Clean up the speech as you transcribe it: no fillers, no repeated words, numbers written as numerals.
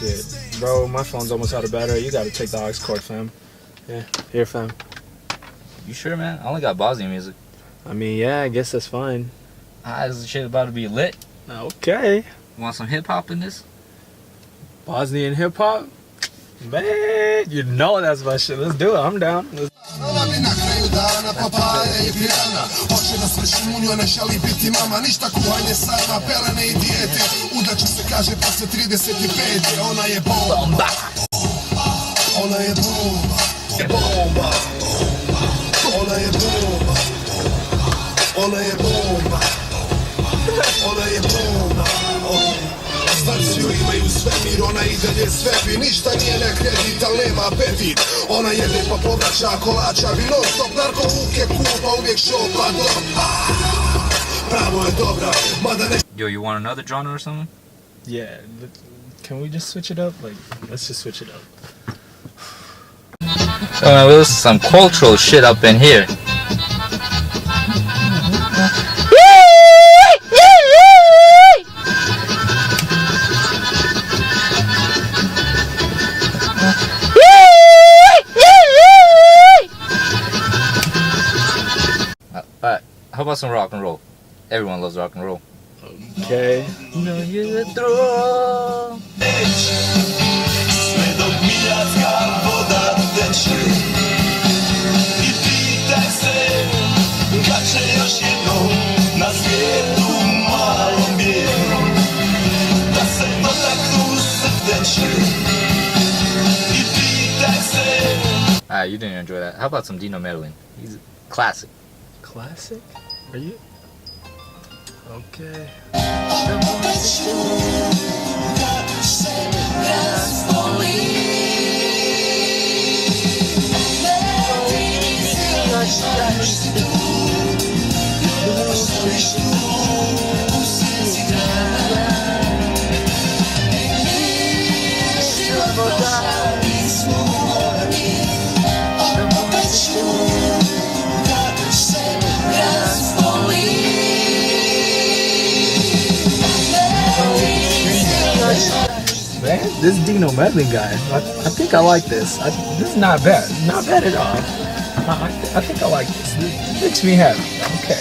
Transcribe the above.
Shit. Bro, my phone's almost out of battery. You gotta take the aux cord, fam. Yeah, here, fam. You sure, man? I only got Bosnian music. I mean, yeah, I guess that's fine. Is the shit about to be lit? Okay. Want some hip hop in this? Bosnian hip hop? Man, you know that's my shit. Let's do it. I'm down. Ona mi na kraju dana papaja i pirana. Hoće da sve šmunju, ne želi biti mama. Ništa kuhanje sama, pelene i dijete. Udaće se kaže posle 35. Ona je bomba. Ona je bomba. Bomba. Ona je bomba. Ona je bomba. Ona je bomba. Stanciju imaju svemir, ona i dalje svebi. Ništa nije na kredit, al nema apetit. Ona jede pa povraća kolača. Vi non stop narkovuke kupa, uvijek šopa dopa. Pravo je dobra, mada ne... Yo, you want another genre or something? Yeah, can we just switch it up? Like, let's just switch it up. So, man, there's some cultural shit up in here. Alright, how about some rock and roll? Everyone loves rock and roll. Okay. No, you're the throw. Alright, you didn't enjoy that. How about some Dino Medellin? He's a classic. Classic? Are you? Okay. Man, this Dino Medley guy, I think I like this. This is not bad. Not bad at all. I think I like this. This makes me happy. Okay.